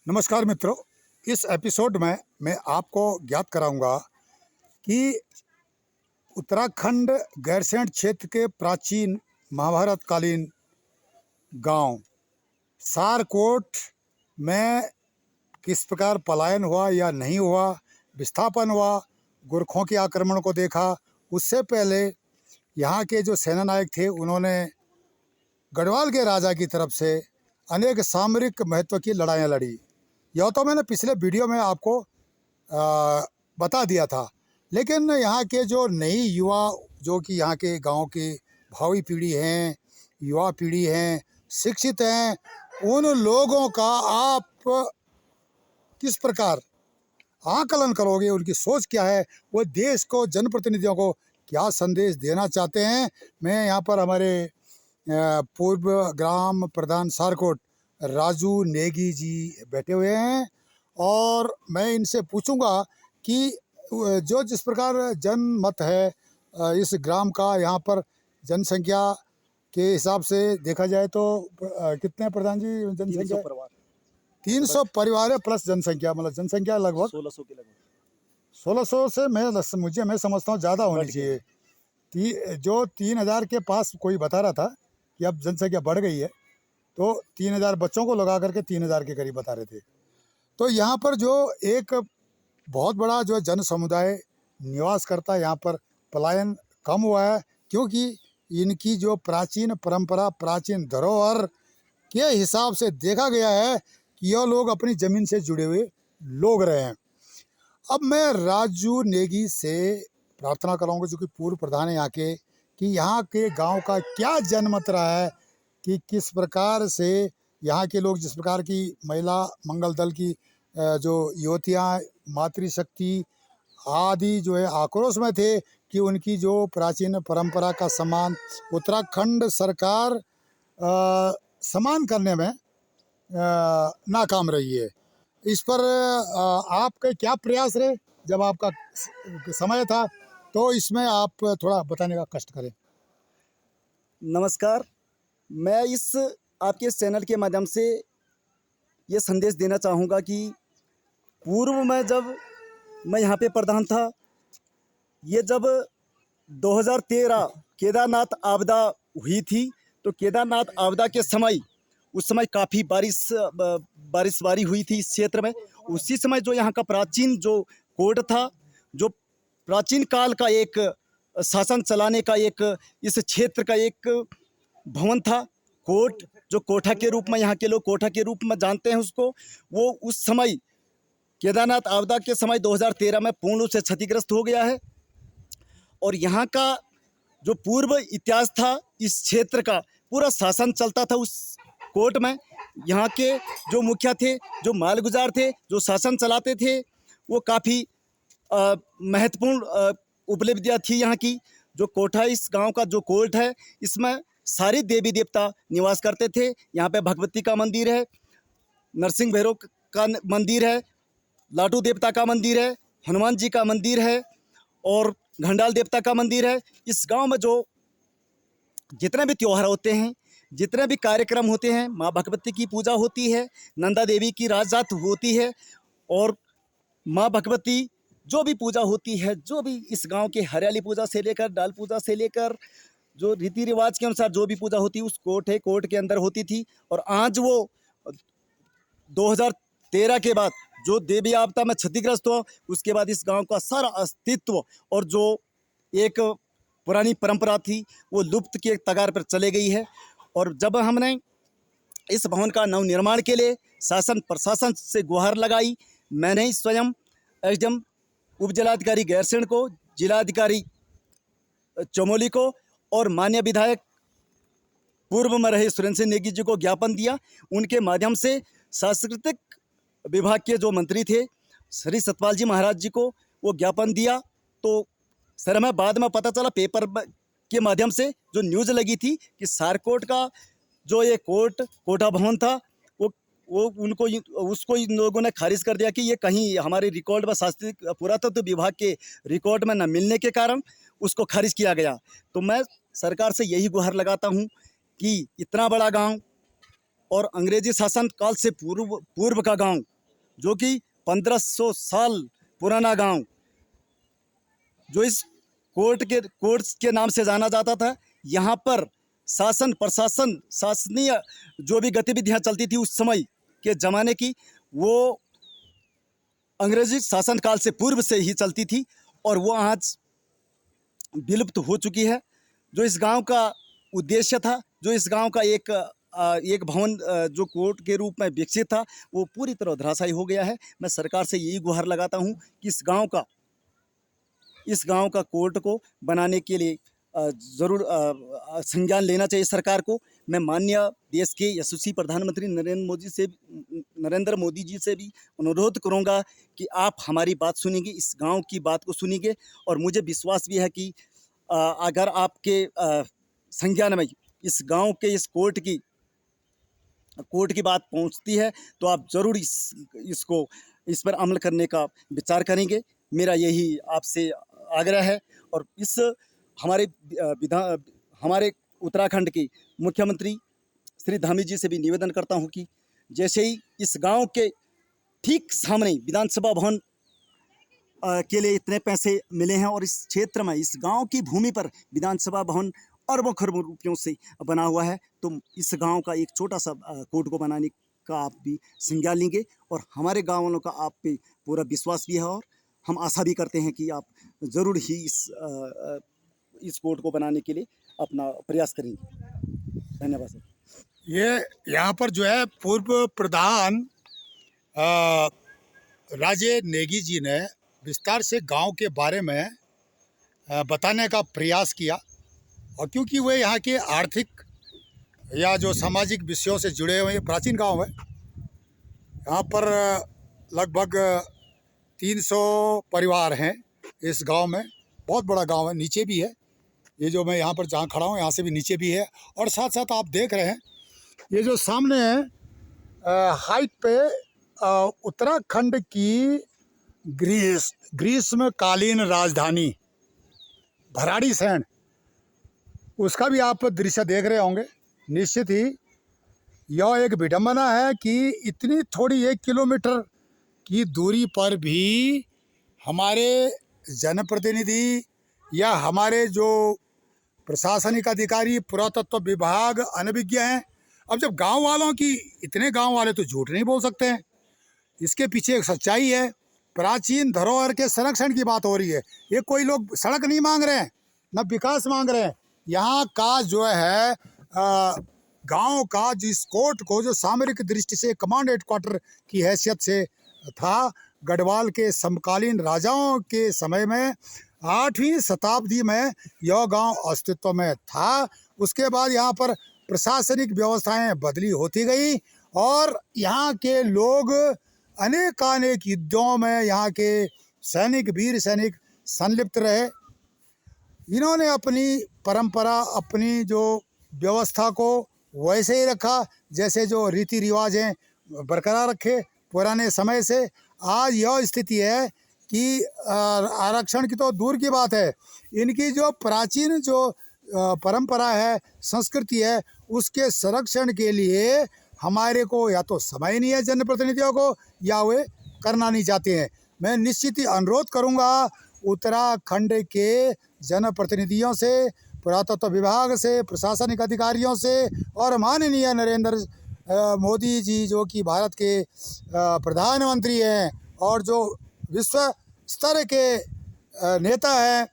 नमस्कार मित्रों। इस एपिसोड में मैं आपको ज्ञात कराऊंगा कि उत्तराखंड गैरसैंण क्षेत्र के प्राचीन महाभारत कालीन गांव सारकोट में किस प्रकार पलायन हुआ या नहीं हुआ, विस्थापन हुआ, गोरखों के आक्रमण को देखा। उससे पहले यहाँ के जो सेना नायक थे उन्होंने गढ़वाल के राजा की तरफ से अनेक सामरिक महत्व की लड़ाइयाँ लड़ी। यह तो मैंने पिछले वीडियो में आपको बता दिया था, लेकिन यहाँ के जो नई युवा जो कि यहाँ के गांव की भावी पीढ़ी हैं, युवा पीढ़ी हैं, शिक्षित हैं, उन लोगों का आप किस प्रकार आकलन करोगे, उनकी सोच क्या है, वो देश को, जनप्रतिनिधियों को क्या संदेश देना चाहते हैं। मैं यहाँ पर हमारे पूर्व ग्राम प्रधान सारकोट राजू नेगी जी बैठे हुए हैं और मैं इनसे पूछूंगा कि जो जिस प्रकार जनमत है इस ग्राम का, यहाँ पर जनसंख्या के हिसाब से देखा जाए तो कितने हैं प्रधान जी जनसंख्या? 300 परिवार है प्लस जनसंख्या, मतलब जनसंख्या लगभग 1600 के लगभग। 1600 से मैं समझता हूँ ज़्यादा होनी चाहिए। जो 3000 के पास कोई बता रहा था कि अब जनसंख्या बढ़ गई है, तो 3000 बच्चों को लगा करके 3000 के करीब बता रहे थे। तो यहाँ पर जो एक बहुत बड़ा जो जन समुदाय निवास करता है, यहाँ पर पलायन कम हुआ है, क्योंकि इनकी जो प्राचीन परंपरा, प्राचीन धरोहर के हिसाब से देखा गया है कि यह लोग अपनी ज़मीन से जुड़े हुए लोग रहे हैं। अब मैं राजू नेगी से प्रार्थना करूँगा, जो कि पूर्व प्रधान है यहाँ के, कि यहाँ के गांव का क्या जनमत रहा है, कि किस प्रकार से यहाँ के लोग, जिस प्रकार की महिला मंगल दल की जो युवतियाँ मातृशक्ति आदि जो है आक्रोश में थे कि उनकी जो प्राचीन परंपरा का सम्मान उत्तराखंड सरकार सम्मान करने में नाकाम रही है। इस पर आपके क्या प्रयास रहे जब आपका समय था, तो इसमें आप थोड़ा बताने का कष्ट करें। नमस्कार, मैं इस आपके चैनल के माध्यम से ये संदेश देना चाहूँगा कि पूर्व में जब मैं यहाँ पे प्रधान था, ये जब 2013 केदारनाथ आपदा हुई थी, तो केदारनाथ आपदा के समय, उस समय काफ़ी बारिशबारी हुई थी इस क्षेत्र में। उसी समय जो यहाँ का प्राचीन जो कोट था, जो प्राचीन काल का एक शासन चलाने का एक इस क्षेत्र का एक भवन था, कोट, जो कोठा के रूप में यहाँ के लोग कोठा के रूप में जानते हैं उसको, वो उस समय केदारनाथ आपदा के समय 2013 में पूर्ण रूप से क्षतिग्रस्त हो गया है। और यहाँ का जो पूर्व इतिहास था, इस क्षेत्र का पूरा शासन चलता था उस कोर्ट में। यहाँ के जो मुखिया थे, जो मालगुजार थे, जो शासन चलाते थे, वो काफ़ी महत्वपूर्ण उपलब्धियाँ थी यहाँ की। जो कोठा, इस गांव का जो कोर्ट है, इसमें सारे देवी देवता निवास करते थे। यहाँ पे भगवती का मंदिर है, नरसिंह भैरव का मंदिर है, लाटू देवता का मंदिर है, हनुमान जी का मंदिर है और घंडाल देवता का मंदिर है। इस गांव में जो जितने भी त्यौहार होते हैं, जितने भी कार्यक्रम होते हैं, माँ भगवती की पूजा होती है, नंदा देवी की राजजात होती है और माँ भगवती जो भी पूजा होती है, जो भी इस गांव के हरियाली पूजा से लेकर, डाल पूजा से लेकर, जो रीति रिवाज के अनुसार जो भी पूजा होती है, उस कोर्ट के अंदर होती थी। और आज वो 2013 के बाद जो देवी आपदा में क्षतिग्रस्त हुआ, उसके बाद इस गांव का सारा अस्तित्व और जो एक पुरानी परंपरा थी, वो लुप्त के कगार पर चले गई है। और जब हमने इस भवन का नवनिर्माण के लिए शासन प्रशासन से गुहार लगाई, मैंने स्वयं एसडीएम उप जिलाधिकारी गैरसैंण को, जिलाधिकारी चमोली को और माननीय विधायक पूर्व में रहे सुरेंद्र सिंह नेगी जी को ज्ञापन दिया। उनके माध्यम से सांस्कृतिक विभाग के जो मंत्री थे श्री सतपाल जी महाराज जी को वो ज्ञापन दिया। तो सर, हमें बाद में पता चला पेपर के माध्यम से, जो न्यूज़ लगी थी, कि सारकोट का जो ये कोठा भवन था, वो उसको इन लोगों ने खारिज कर दिया कि ये कहीं हमारे रिकॉर्ड में, शास्त्रीय पुरातत्व विभाग के रिकॉर्ड में न मिलने के कारण उसको खारिज किया गया। तो मैं सरकार से यही गुहार लगाता हूँ कि इतना बड़ा गांव, और अंग्रेजी शासन काल से पूर्व का गांव, जो कि 1500 साल पुराना गांव, जो इस कोर्ट के नाम से जाना जाता था। यहाँ पर शासन प्रशासन शासनीय जो भी गतिविधियाँ चलती थी उस समय के ज़माने की, वो अंग्रेजी शासन काल से पूर्व से ही चलती थी और वो आज विलुप्त हो चुकी है। जो इस गांव का उद्देश्य था, जो इस गांव का एक भवन जो कोर्ट के रूप में विकसित था, वो पूरी तरह धराशायी हो गया है। मैं सरकार से यही गुहार लगाता हूं कि इस गांव का कोर्ट को बनाने के लिए ज़रूर संज्ञान लेना चाहिए सरकार को। मैं माननीय देश के यशस्वी प्रधानमंत्री नरेंद्र मोदी जी से भी अनुरोध करूंगा कि आप हमारी बात सुनेंगे, इस गांव की बात को सुनेंगे। और मुझे विश्वास भी है कि अगर आपके संज्ञान में इस गांव के इस कोर्ट की बात पहुंचती है तो आप ज़रूर इस पर अमल करने का विचार करेंगे। मेरा यही आपसे आग्रह है। और इस हमारे उत्तराखंड के मुख्यमंत्री श्री धामी जी से भी निवेदन करता हूं कि जैसे ही इस गांव के ठीक सामने विधानसभा भवन के लिए इतने पैसे मिले हैं और इस क्षेत्र में इस गांव की भूमि पर विधानसभा भवन अरबों खरबों रुपयों से बना हुआ है, तो इस गांव का एक छोटा सा कोर्ट को बनाने का आप भी संज्ञान लेंगे। और हमारे गाँव वालों का आप पे पूरा विश्वास भी है और हम आशा भी करते हैं कि आप ज़रूर ही इस कोर्ट को बनाने के लिए अपना प्रयास करेंगे। धन्यवाद सर। ये यहाँ पर जो है पूर्व प्रधान राजे नेगी जी ने विस्तार से गांव के बारे में बताने का प्रयास किया। और क्योंकि वे यहाँ के आर्थिक या जो सामाजिक विषयों से जुड़े हुए प्राचीन गांव है, यहाँ पर लगभग 300 परिवार हैं इस गांव में। बहुत बड़ा गांव है, नीचे भी है। ये जो मैं यहाँ पर जहाँ खड़ा हूँ यहाँ से भी नीचे भी है। और साथ साथ आप देख रहे हैं ये जो सामने है हाइट पे उत्तराखंड की ग्रीष्मकालीन राजधानी भराड़ीसैंण, उसका भी आप दृश्य देख रहे होंगे। निश्चित ही यह एक विडंबना है कि इतनी थोड़ी 1 किलोमीटर की दूरी पर भी हमारे जनप्रतिनिधि या हमारे जो प्रशासनिक अधिकारी, पुरातत्व विभाग अनभिज्ञ हैं। अब जब गांव वालों की, इतने गांव वाले तो झूठ नहीं बोल सकते हैं, इसके पीछे एक सच्चाई है। प्राचीन धरोहर के संरक्षण की बात हो रही है। ये कोई लोग सड़क नहीं मांग रहे हैं, न विकास मांग रहे हैं। यहाँ का जो है गांव का जिस कोर्ट को जो सामरिक दृष्टि से कमांड हेडक्वार्टर की हैसियत से था, गढ़वाल के समकालीन राजाओं के समय में 8वीं शताब्दी में यह गांव अस्तित्व में था। उसके बाद यहाँ पर प्रशासनिक व्यवस्थाएं बदली होती गई और यहाँ के लोग अनेकानेक युद्धों में यहाँ के वीर सैनिक संलिप्त रहे। इन्होंने अपनी परंपरा, अपनी जो व्यवस्था को वैसे ही रखा, जैसे जो रीति रिवाज हैं बरकरार रखे पुराने समय से। आज यह स्थिति है कि आरक्षण की तो दूर की बात है, इनकी जो प्राचीन जो परंपरा है, संस्कृति है, उसके संरक्षण के लिए हमारे को या तो समय नहीं है जनप्रतिनिधियों को, या वे करना नहीं चाहते हैं। मैं निश्चित ही अनुरोध करूंगा उत्तराखंड के जनप्रतिनिधियों से, पुरातत्व विभाग से, प्रशासनिक अधिकारियों से और माननीय नरेंद्र मोदी जी जो कि भारत के प्रधानमंत्री हैं और जो विश्व स्तर के नेता हैं,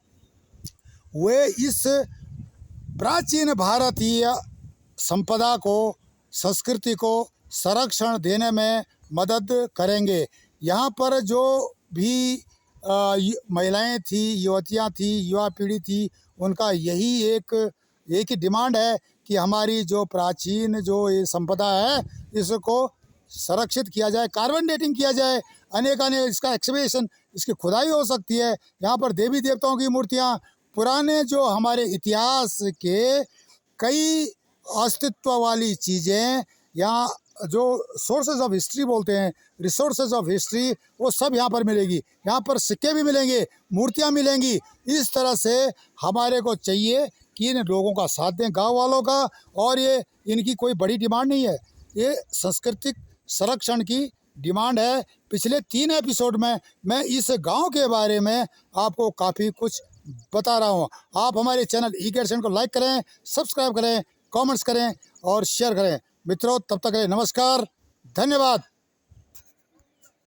वे इस प्राचीन भारतीय संपदा को, संस्कृति को संरक्षण देने में मदद करेंगे। यहाँ पर जो भी महिलाएं थी, युवतियाँ थी, युवा पीढ़ी थी, उनका यही एक ही डिमांड है कि हमारी जो प्राचीन जो ये संपदा है इसको संरक्षित किया जाए, कार्बन डेटिंग किया जाए, अनेक इसका एक्सकवेशन, इसकी खुदाई हो सकती है। यहाँ पर देवी देवताओं की मूर्तियाँ, पुराने जो हमारे इतिहास के कई अस्तित्व वाली चीज़ें, यहाँ जो सोर्सेज ऑफ हिस्ट्री बोलते हैं, रिसोर्सेज ऑफ हिस्ट्री, वो सब यहाँ पर मिलेगी। यहाँ पर सिक्के भी मिलेंगे, मूर्तियाँ मिलेंगी। इस तरह से हमारे को चाहिए कि इन लोगों का साथ दें, गांव वालों का। और ये इनकी कोई बड़ी डिमांड नहीं है, ये सांस्कृतिक संरक्षण की डिमांड है। पिछले 3 एपिसोड में मैं इस गांव के बारे में आपको काफ़ी कुछ बता रहा हूं। आप हमारे चैनल ई-गाइड को लाइक करें, सब्सक्राइब करें, कमेंट्स करें और शेयर करें। मित्रों, तब तक के लिए नमस्कार, धन्यवाद।